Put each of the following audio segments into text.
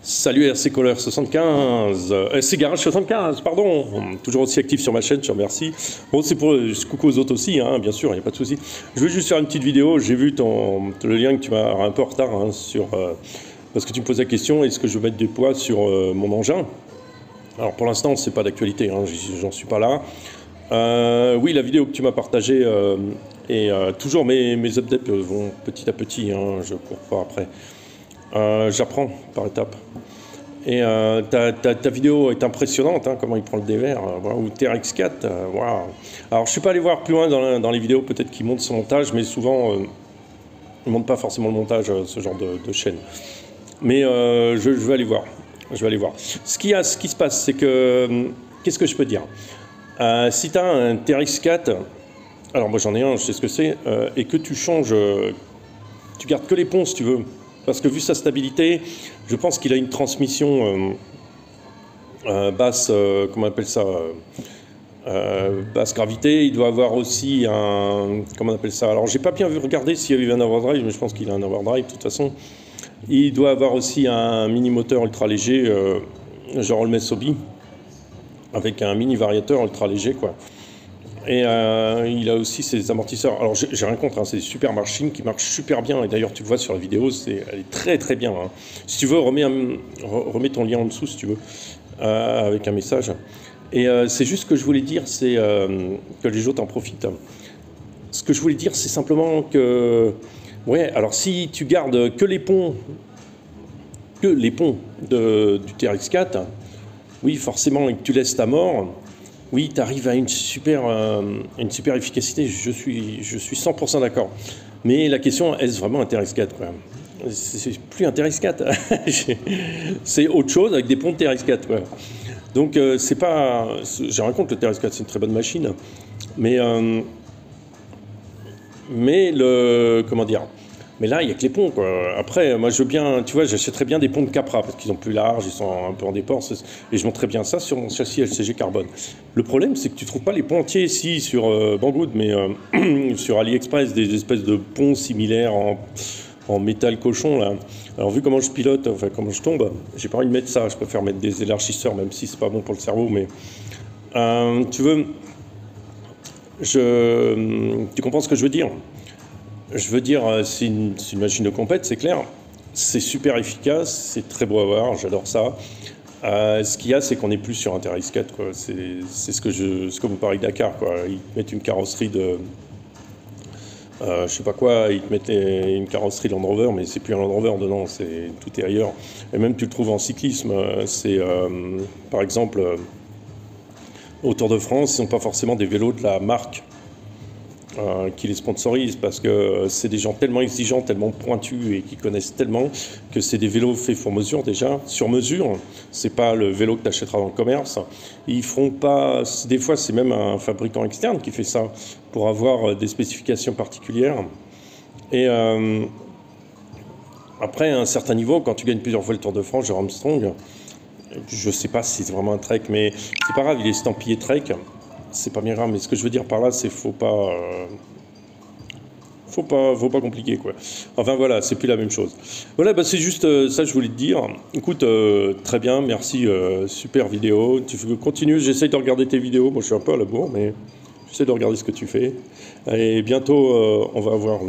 Salut RC Caller 75, RC Garage 75, pardon, toujours aussi actif sur ma chaîne, je te remercie. Bon, c'est pour coucou aux autres aussi, hein, bien sûr, il n'y a pas de souci. Je veux juste faire une petite vidéo, j'ai vu le lien que tu m'as un peu en retard, hein, parce que tu me poses la question, est-ce que je veux mettre des poids sur mon engin? Alors pour l'instant, c'est pas d'actualité, hein, j'en suis pas là. Oui, la vidéo que tu m'as partagée, et toujours mes updates vont petit à petit, hein, je cours pas après. J'apprends par étapes. Et ta vidéo est impressionnante, hein, comment il prend le dévers, voilà, ou TRX4, wow. Alors je suis pas allé voir plus loin dans les vidéos, peut-être qu'il monte son montage, mais souvent il ne monte pas forcément le montage, ce genre de chaîne. Mais je vais aller voir. Je vais aller voir. Ce qui se passe, c'est que, qu'est-ce que je peux dire, si tu as un TRX4, alors moi j'en ai un, je sais ce que c'est, et que tu changes, tu gardes que les ponts si tu veux. Parce que vu sa stabilité, je pense qu'il a une transmission basse, comment on appelle ça, basse gravité. Il doit avoir aussi un, comment on appelle ça, alors j'ai pas bien vu regarder s'il y avait un overdrive, mais je pense qu'il a un overdrive de toute façon. Il doit avoir aussi un mini moteur ultra léger, genre le Mesobi, avec un mini variateur ultra léger, quoi. Et il a aussi ses amortisseurs. Alors j'ai rien contre, hein, c'est des super machines qui marchent super bien. Et d'ailleurs tu le vois sur la vidéo, elle est très très bien. Hein. Si tu veux, remets ton lien en dessous si tu veux, avec un message. Et c'est juste ce que je voulais dire, c'est que les autres en profitent. Ce que je voulais dire, c'est simplement que, ouais, alors si tu gardes que les ponts du TRX4, oui forcément, et que tu laisses ta mort, oui, tu arrives à une super efficacité, je suis 100% d'accord. Mais la question, est-ce vraiment un TRX4 quoi? C'est plus un TRX4, c'est autre chose avec des ponts de TRX4. Quoi. Donc c'est pas... J'ai rien contre le TRX4, c'est une très bonne machine. Mais comment dire, mais là, il n'y a que les ponts, quoi. Après, moi, je veux bien, tu vois, j'achèterais bien des ponts de Capra, parce qu'ils sont plus larges, ils sont un peu en déport, et je monterais bien ça sur mon châssis LCG carbone. Le problème, c'est que tu ne trouves pas les ponts entiers ici, sur Banggood, mais sur AliExpress, des espèces de ponts similaires en métal cochon, là. Alors, vu comment je pilote, enfin, comment je tombe, j'ai pas envie de mettre ça, je préfère mettre des élargisseurs, même si c'est pas bon pour le cerveau, mais... tu veux... Tu comprends ce que je veux dire? Je veux dire, c'est une machine de compète, c'est clair. C'est super efficace, c'est très beau à voir, j'adore ça. Ce qu'il y a, c'est qu'on n'est plus sur un TRX4, quoi. C'est ce que vous parlez de Dakar, quoi. Ils te mettent une carrosserie de... je sais pas quoi, ils te mettent une carrosserie Land Rover, mais c'est plus un Land Rover dedans, tout est ailleurs. Et même tu le trouves en cyclisme, c'est par exemple... au Tour de France, ils n'ont pas forcément des vélos de la marque qui les sponsorisent, parce que c'est des gens tellement exigeants, tellement pointus et qui connaissent tellement que c'est des vélos faits sur mesure déjà, sur mesure. C'est pas le vélo que tu achèteras dans le commerce. Ils feront pas, des fois c'est même un fabricant externe qui fait ça pour avoir des spécifications particulières. Et après à un certain niveau, quand tu gagnes plusieurs fois le Tour de France, genre Armstrong, je sais pas si c'est vraiment un Trek, mais c'est pas grave, il est estampillé Trek. C'est pas bien grave, mais ce que je veux dire par là, c'est faut pas compliquer, quoi. Enfin voilà, c'est plus la même chose. Voilà, bah, c'est juste ça que je voulais te dire. Écoute, très bien, merci, super vidéo. Tu continues, j'essaye de regarder tes vidéos. Moi, je suis un peu à la bourre, mais j'essaie de regarder ce que tu fais. Et bientôt, on va avoir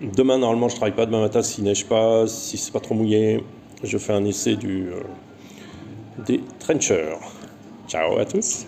demain, normalement, je travaille pas demain matin s'il neige pas, si c'est pas trop mouillé. Je fais un essai des trenchers. Ciao à tous.